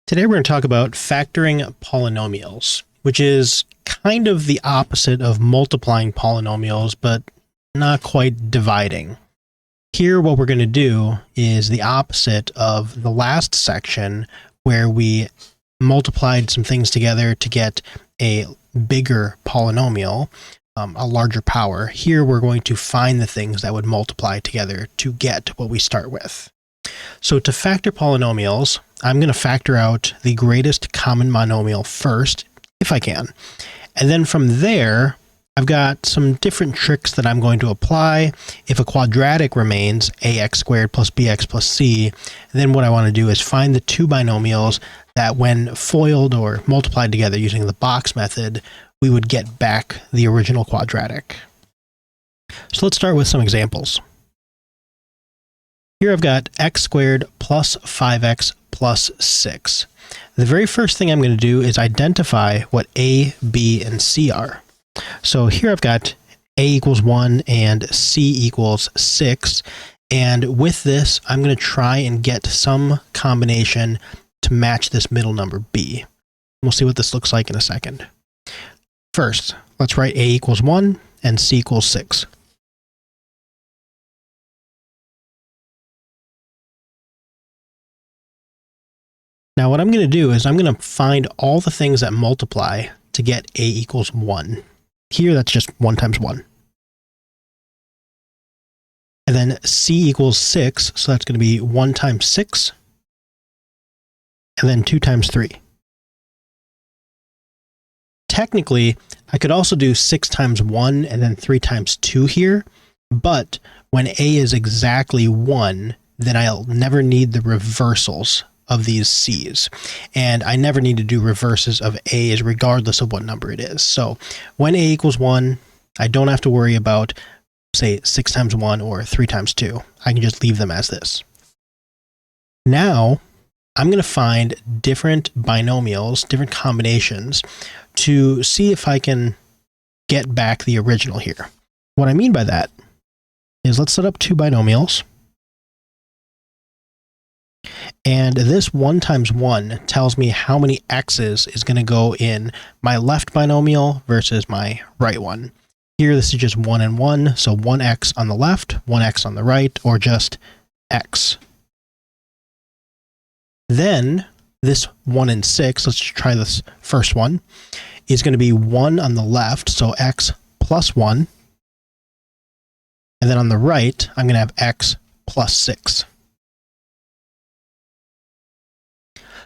Today we're going to talk about factoring polynomials, which is kind of the opposite of multiplying polynomials, but not quite dividing. Here what we're going to do is the opposite of the last section where we multiplied some things together to get a bigger polynomial, a larger power. Here we're going to find the things that would multiply together to get what we start with. So to factor polynomials, I'm going to factor out the greatest common monomial first, if I can. And then from there, I've got some different tricks that I'm going to apply. If a quadratic remains, ax squared plus bx plus c, then what I want to do is find the two binomials that when FOILed or multiplied together using the box method, we would get back the original quadratic. So let's start with some examples. Here I've got x squared plus 5x plus 6. The very first thing I'm going to do is identify what a, b, and c are. So here I've got a equals 1 and c equals 6. And with this, I'm going to try and get some combination to match this middle number b. We'll see what this looks like in a second. First, let's write a equals 1 and c equals 6. Now what I'm going to do is I'm going to find all the things that multiply to get a equals 1. Here that's just 1 times 1. And then c equals 6, so that's going to be 1 times 6, and then 2 times 3. Technically, I could also do 6 times 1 and then 3 times 2 here, but when a is exactly 1, then I'll never need the reversals of these c's, and I never need to do reverses of a's regardless of what number it is. So when a equals 1, I don't have to worry about, say, 6 times 1 or 3 times 2. I can just leave them as this. Now I'm going to find different binomials, different combinations, to see if I can get back the original here. What I mean by that is, let's set up two binomials. And this 1 times 1 tells me how many x's is going to go in my left binomial versus my right one. Here this is just 1 and 1, so 1x on the left, 1x on the right, or just x. Then this 1 and 6, let's try this first one, is going to be 1 on the left, so x plus 1. And then on the right, I'm going to have x plus 6.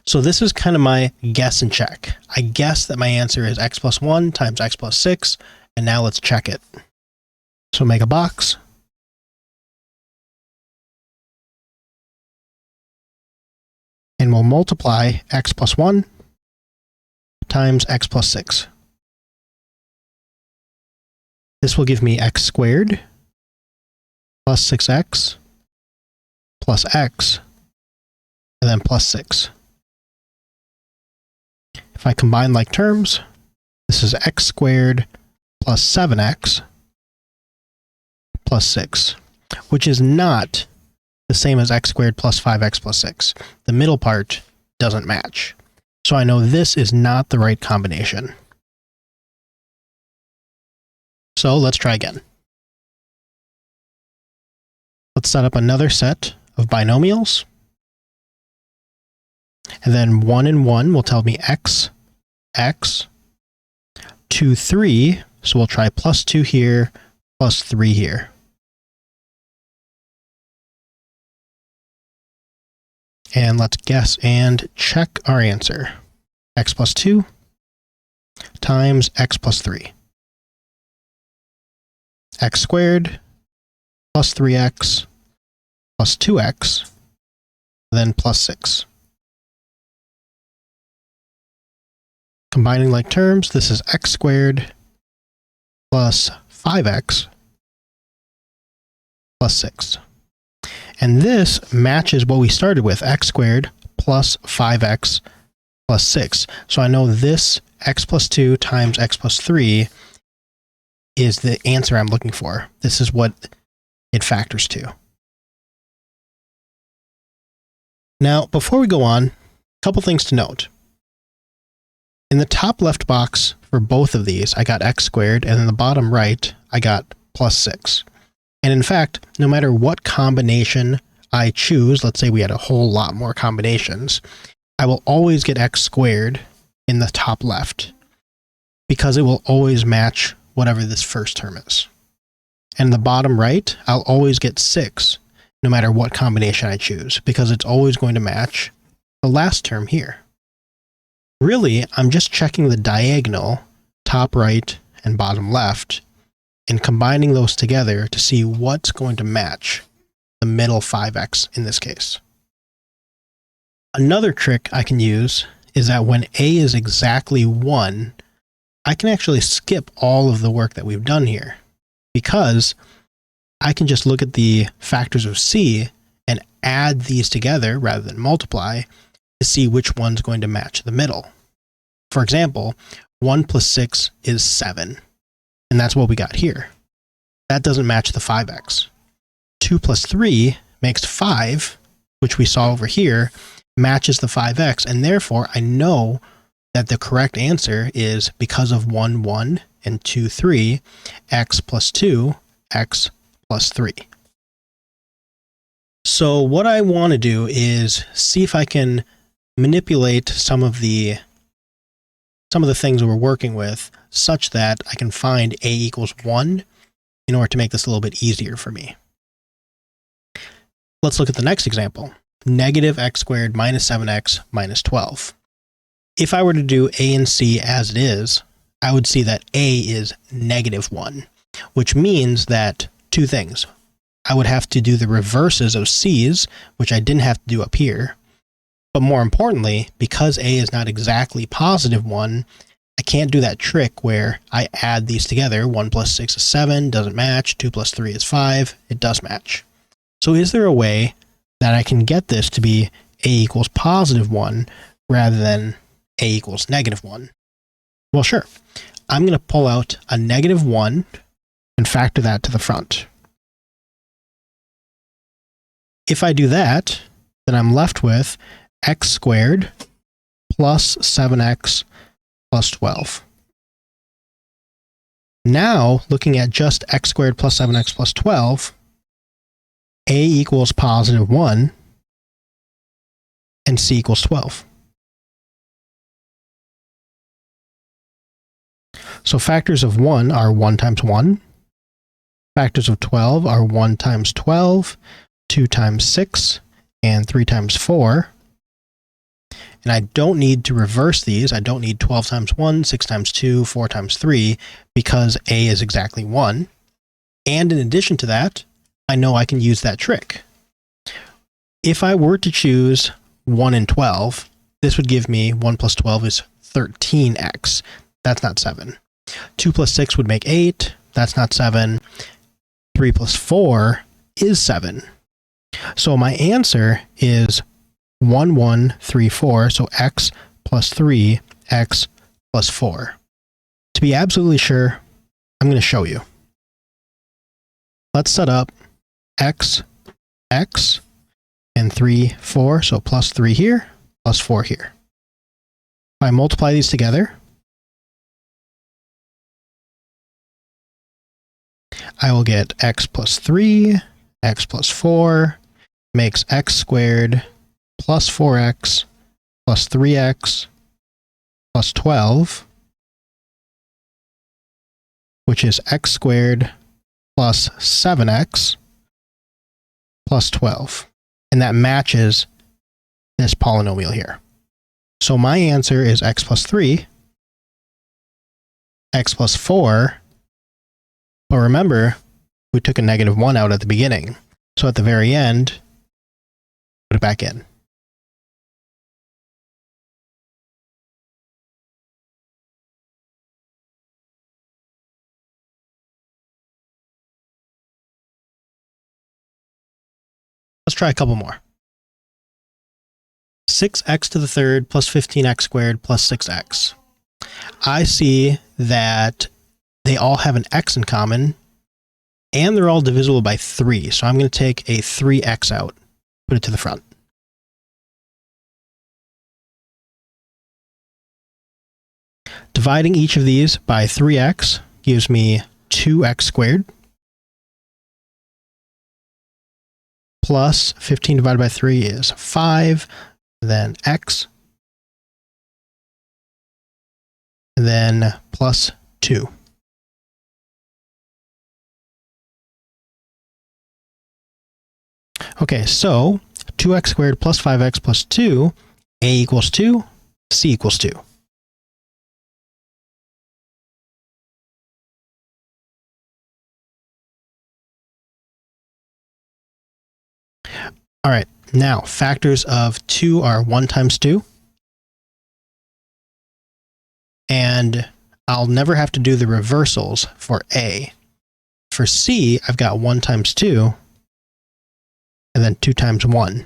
So this is kind of my guess and check. I guess that my answer is x plus 1 times x plus 6, and now let's check it. So make a box. And we'll multiply x plus 1 times x plus 6. This will give me x squared plus 6x plus x, and then plus 6. If I combine like terms, this is x squared plus 7x plus 6, which is not the same as x squared plus 5x plus 6. The middle part doesn't match. So I know this is not the right combination. So let's try again. Let's set up another set of binomials. And then 1 and 1 will tell me x, x, 2, 3, so we'll try plus 2 here, plus 3 here. And let's guess and check our answer. X plus 2 times x plus 3. X squared plus 3x plus 2x, then plus 6. Combining like terms, this is x squared plus 5x plus 6. And this matches what we started with, x squared plus 5x plus 6. So I know this x plus 2 times x plus 3 is the answer I'm looking for. This is what it factors to. Now, before we go on, Couple things to note. In the top left box for both of these, I got x squared, and in the bottom right, I got plus 6. And in fact, no matter what combination I choose, let's say we had a whole lot more combinations, I will always get x squared in the top left because it will always match whatever this first term is. And in the bottom right, I'll always get 6 no matter what combination I choose because it's always going to match the last term here. Really, I'm just checking the diagonal, top right and bottom left, and combining those together to see what's going to match the middle 5x in this case. Another trick I can use is that when a is exactly 1, I can actually skip all of the work that we've done here because I can just look at the factors of c and add these together rather than multiply to see which one's going to match the middle. For example, 1 plus 6 is 7, and that's what we got here. That doesn't match the 5x. 2 plus 3 makes 5, which we saw over here, matches the 5x, and therefore I know that the correct answer is, because of 1, 1, and 2, 3, x plus 2, x plus 3. So what I want to do is see if I can manipulate some of the things we're working with such that I can find a equals 1 in order to make this a little bit easier for me. Let's look at the next example. Negative x squared minus 7x minus 12. If I were to do a and c as it is, I would see that a is negative 1, which means that two things. I would have to do the reverses of c's, which I didn't have to do up here. But more importantly, because a is not exactly positive 1, I can't do that trick where I add these together. 1 plus 6 is 7, doesn't match. 2 plus 3 is 5, it does match. So is there a way that I can get this to be a equals positive 1 rather than a equals negative 1? Well, sure. I'm going to pull out a negative 1 and factor that to the front. If I do that, then I'm left with x squared plus 7x plus 12. Now, looking at just x squared plus 7x plus 12, a equals positive 1 and c equals 12. So factors of 1 are 1 times 1. Factors of 12 are 1 times 12, 2 times 6, and 3 times 4. And I don't need to reverse these. I don't need 12 times 1, 6 times 2, 4 times 3, because a is exactly 1. And in addition to that, I know I can use that trick. If I were to choose 1 and 12, this would give me 1 plus 12 is 13x. That's not 7. 2 plus 6 would make 8. That's not 7. 3 plus 4 is 7. So my answer is 1, 1, 3, 4. So x plus 3, x plus 4. To be absolutely sure, I'm going to show you. Let's set up x, x, and 3, 4. So plus 3 here, plus 4 here. If I multiply these together, I will get x plus 3, x plus 4, makes x squared plus 4x plus 3x plus 12, which is x squared plus 7x plus 12. And that matches this polynomial here. So my answer is x plus 3, x plus 4, but remember, we took a negative 1 out at the beginning. So at the very end, put it back in. Let's try a couple more. 6x to the third plus 15x squared plus 6x. I see that they all have an x in common, and they're all divisible by 3. So I'm going to take a 3x out, put it to the front. dividing each of these by 3x gives me 2x squared plus 15 divided by 3 is 5, then x, and then plus 2. Okay, so 2x squared plus 5x plus 2, a equals 2, c equals 2. All right, now factors of 2 are 1 times 2. And I'll never have to do the reversals for a. For c, I've got 1 times 2, and then 2 times 1.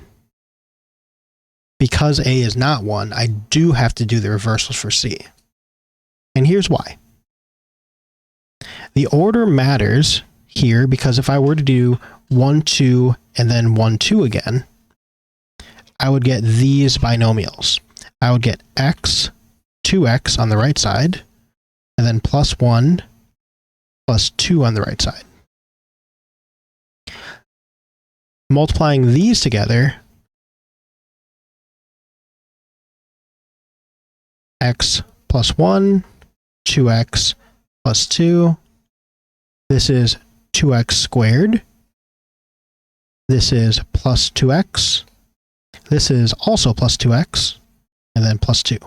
Because a is not 1, I do have to do the reversals for c. And here's why. The order matters here because if I were to do 1, 2, and then 1, 2 again, I would get these binomials. I would get x, 2x on the right side, and then plus 1, plus 2 on the right side. Multiplying these together, x plus 1, 2x plus 2, this is 2x squared, this is plus 2x, this is also plus 2x, and then plus 2.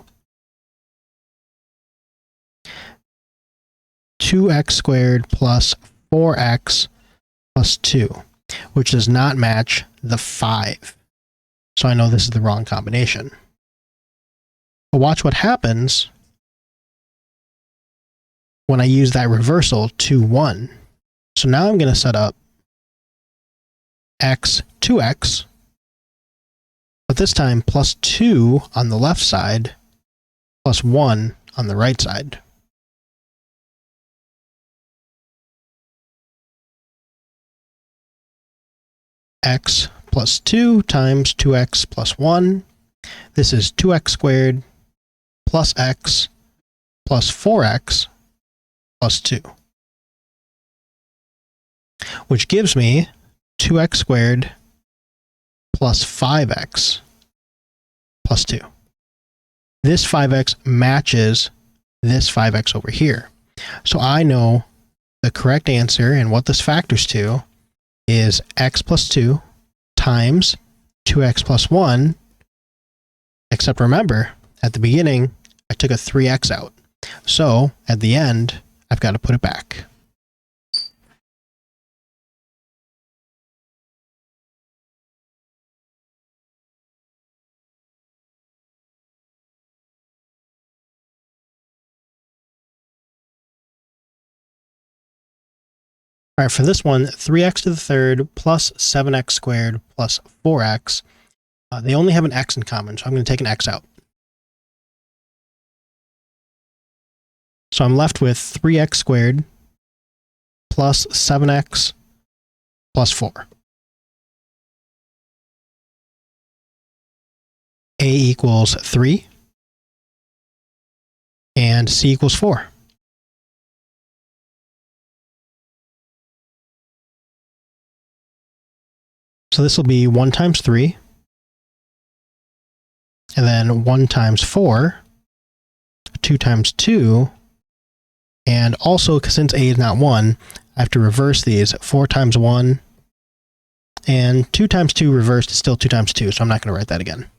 2x squared plus 4x plus 2, which does not match the 5. So I know this is the wrong combination. But watch what happens when I use that reversal 2, 1. So now I'm going to set up x, 2x, but this time plus 2 on the left side, plus 1 on the right side. X plus 2 times 2x plus 1. This is 2x squared plus x plus 4x plus 2. Which gives me 2x squared plus 5x plus 2. This 5x matches this 5x over here. So I know the correct answer and what this factors to is x plus 2 times 2x plus 1, except remember, at the beginning, I took a 3x out. So at the end, I've got to put it back. All right, for this one, 3x to the third plus 7x squared plus 4x. They only have an x in common, so I'm going to take an x out. So I'm left with 3x squared plus 7x plus 4. A equals 3, and c equals 4. So this will be 1 times 3, and then 1 times 4, 2 times 2, and also, since a is not 1, I have to reverse these. 4 times 1, and 2 times 2 reversed is still 2 times 2, so I'm not going to write that again.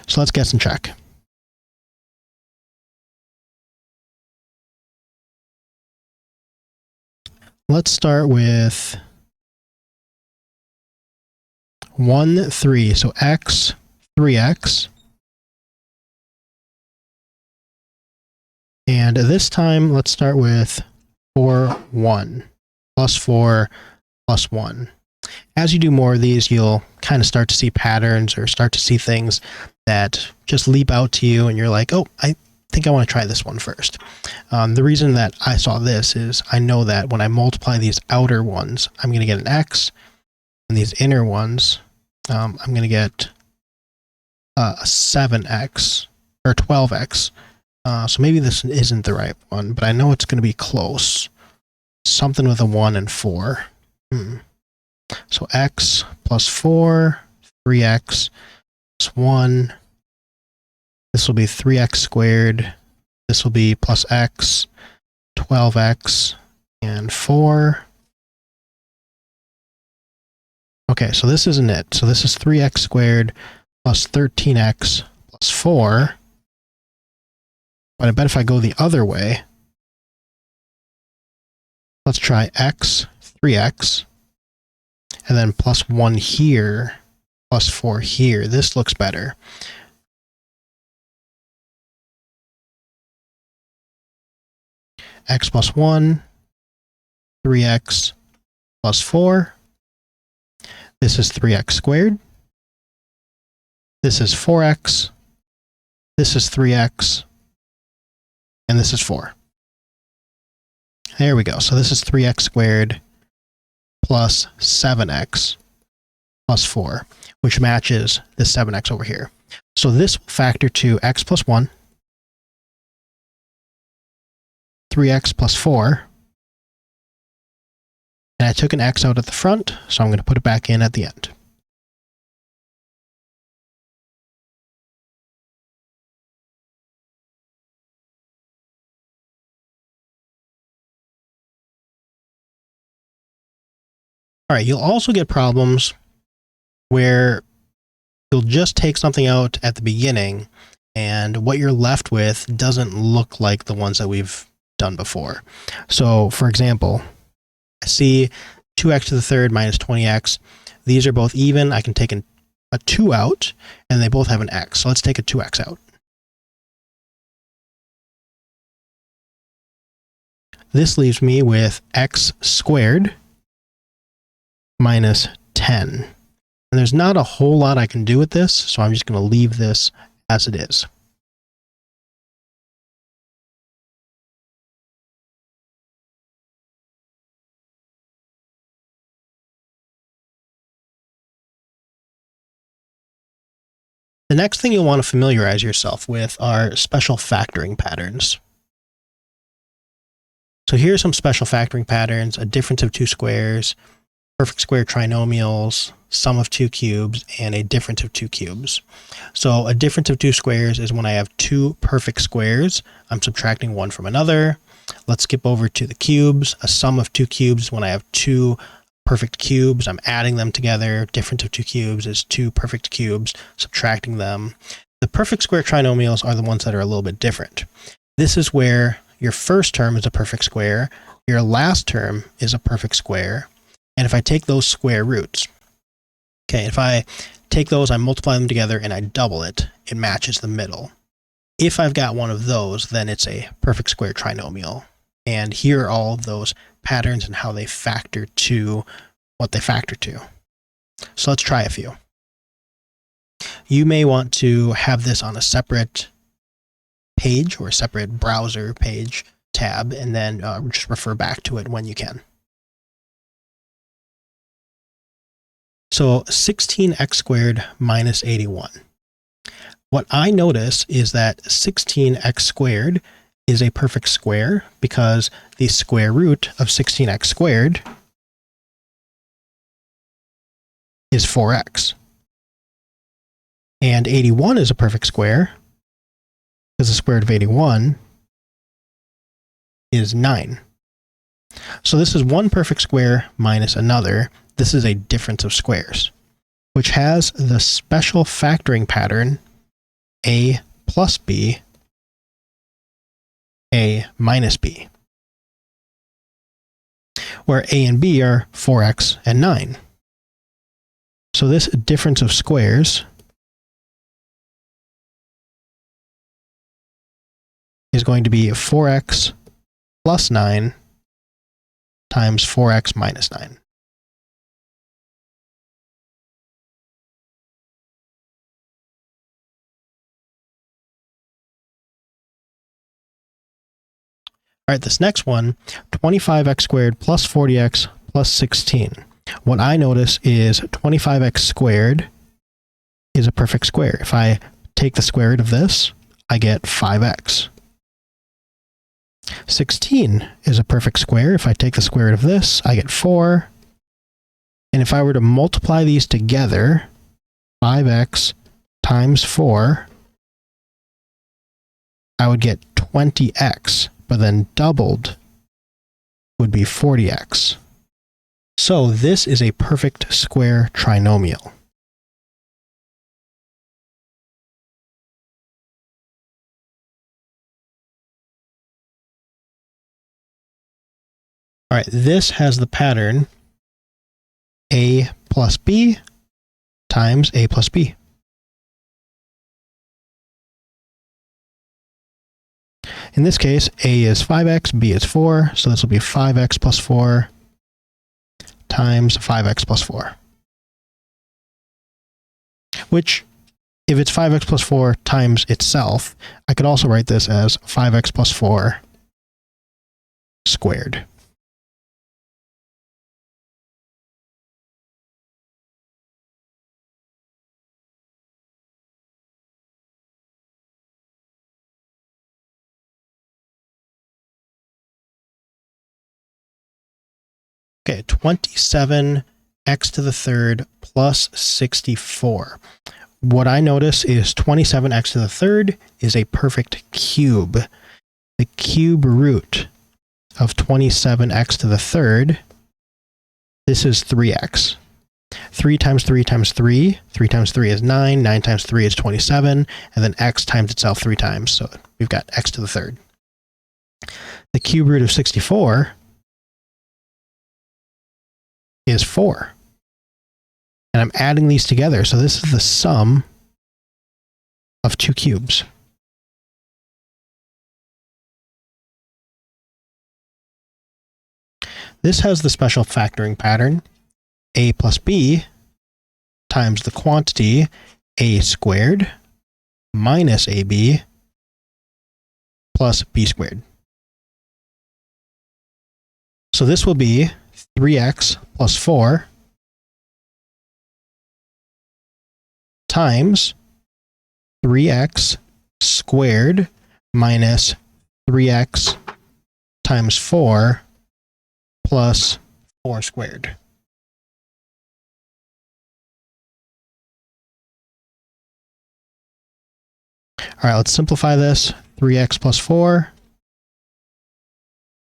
So let's guess and check. Let's start with 1, 3, so x, 3x. And this time, let's start with 4, 1, plus 4, plus 1. As you do more of these, you'll kind of start to see patterns or start to see things that just leap out to you, and you're like, oh, I think I want to try this one first. The reason that I saw this is I know that when I multiply these outer ones, I'm going to get an x, and these inner ones, I'm going to get a 7x. or 12x. So maybe this isn't the right one, but I know it's going to be close. Something with a 1 and 4. So x plus 4, 3x plus 1. This will be 3x squared. This will be plus x, 12x, and 4. Okay, so this isn't it. So this is 3x squared plus 13x plus 4. But I bet if I go the other way, let's try x, 3x, and then plus 1 here, plus 4 here. This looks better. X plus 1, 3x plus 4. This is 3x squared. This is 4x. This is 3x. And this is 4. There we go. So this is 3x squared plus 7x plus 4, which matches the 7x over here. So this will factor to x plus 1, 3x plus 4, and I took an x out at the front, so I'm going to put it back in at the end. All right, you'll also get problems where you'll just take something out at the beginning and what you're left with doesn't look like the ones that we've done before. So for example, I see 2x to the third minus 20x. These are both even. I can take a 2 out and they both have an x. So let's take a 2x out. This leaves me with x squared minus 10. And there's not a whole lot I can do with this, so I'm just going to leave this as it is. The next thing you'll want to familiarize yourself with are special factoring patterns. So here are some special factoring patterns: a difference of 2 squares, perfect square trinomials, sum of 2 cubes, and a difference of 2 cubes. So a difference of 2 squares is when I have 2 perfect squares, I'm subtracting one from another. Let's skip over to the cubes. A sum of 2 cubes is when I have 2 perfect cubes, I'm adding them together. Difference of 2 cubes is 2 perfect cubes, subtracting them. The perfect square trinomials are the ones that are a little bit different. This is where your first term is a perfect square, your last term is a perfect square, and if I take those square roots, okay, if I take those, I multiply them together and I double it, it matches the middle. If I've got one of those, then it's a perfect square trinomial. And here are all of those patterns and how they factor to what they factor to. So let's try a few. You may want to have this on a separate page or a separate browser page tab, and then just refer back to it when you can. So 16x squared minus 81. What I notice is that 16x squared is a perfect square because the square root of 16x squared is 4x. And 81 is a perfect square because the square root of 81 is 9. So this is one perfect square minus another. This is a difference of squares, which has the special factoring pattern a plus b, a minus b, where a and b are 4x and 9. So this difference of squares is going to be 4x plus 9 times 4x minus 9. All right, this next one, 25x squared plus 40x plus 16. What I notice is 25x squared is a perfect square. If I take the square root of this, I get 5x. 16 is a perfect square. If I take the square root of this, I get 4. And if I were to multiply these together, 5x times 4, I would get 20x, but then doubled would be 40x. So this is a perfect square trinomial. All right, this has the pattern a plus b times a plus b. In this case, a is 5x, b is 4, so this will be 5x plus 4 times 5x plus 4. Which, if it's 5x plus 4 times itself, I could also write this as 5x plus 4 squared. Okay, 27x to the third plus 64. What I notice is 27x to the third is a perfect cube. The cube root of 27x to the third, this is 3x. 3 times 3 times 3, 3 times 3 is 9, 9 times 3 is 27, and then x times itself 3 times, so we've got x to the third. The cube root of 64 is 4. And I'm adding these together, so this is the sum of two cubes. This has the special factoring pattern, a plus b times the quantity a squared minus ab plus b squared. So this will be 3x plus 4 times 3x squared minus 3x times 4 plus 4 squared. All right, let's simplify this. 3x plus 4.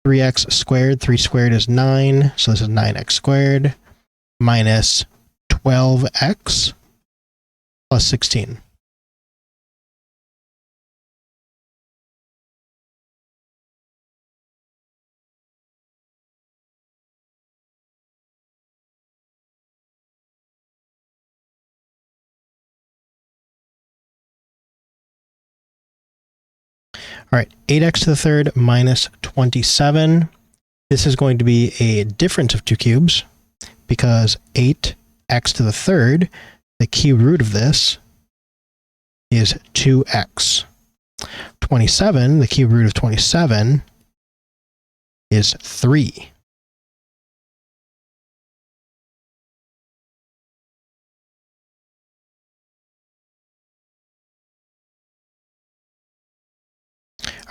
3x squared, 3 squared is 9, so this is 9x squared, minus 12x plus 16. All right, 8x to the third minus 27. This is going to be a difference of two cubes because 8x to the third, the cube root of this is 2x. 27, the cube root of 27 is 3.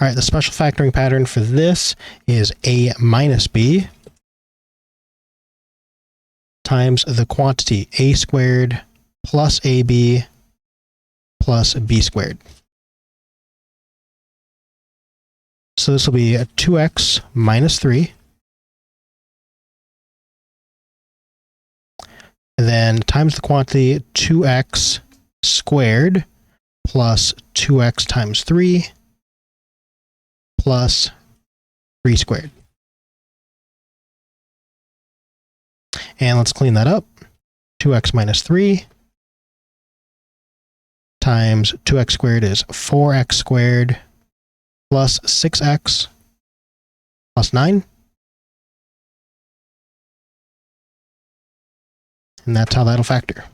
All right, the special factoring pattern for this is a minus b times the quantity a squared plus ab plus b squared. So this will be a 2x minus 3. And then times the quantity 2x squared plus 2x times 3 plus 3 squared. And let's clean that up. 2x minus 3 times 2x squared is 4x squared plus 6x plus 9. And that's how that'll factor.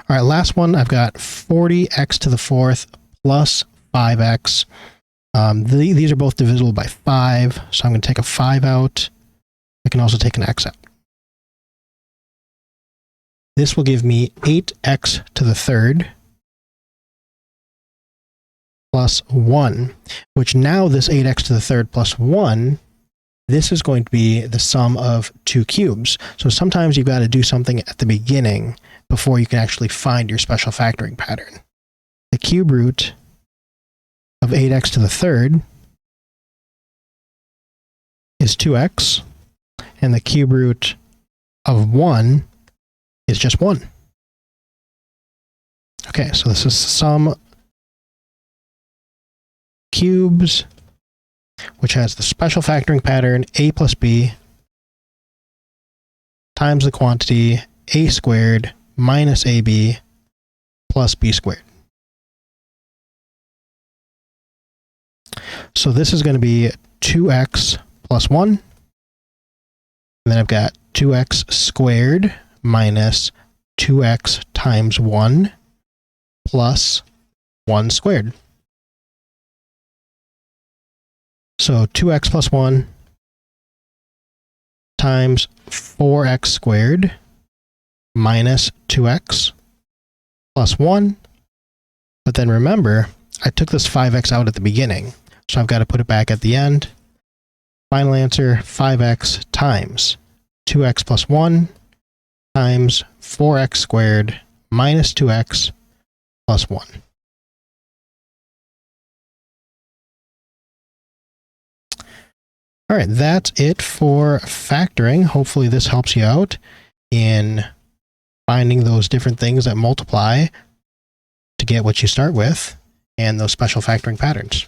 All right, last one, I've got 40x to the fourth plus 5x. These are both divisible by 5, so I'm going to take a 5 out. I can also take an x out. this will give me 8x to the third plus 1, which now this 8x to the third plus 1, this is going to be the sum of two cubes. So sometimes you've got to do something at the beginning before you can actually find your special factoring pattern. The cube root of 8x to the third is 2x, and the cube root of 1 is just 1. Okay, so this is the sum cubes, which has the special factoring pattern a plus b times the quantity a squared minus ab plus b squared. So this is going to be 2x plus 1, and then I've got 2x squared minus 2x times 1 plus 1 squared. So 2x plus 1 times 4x squared minus 2x plus 1. But then remember, I took this 5x out at the beginning, so I've got to put it back at the end. Final answer, 5x times 2x plus 1 times 4x squared minus 2x plus 1. All right, that's it for factoring. Hopefully this helps you out in finding those different things that multiply to get what you start with and those special factoring patterns.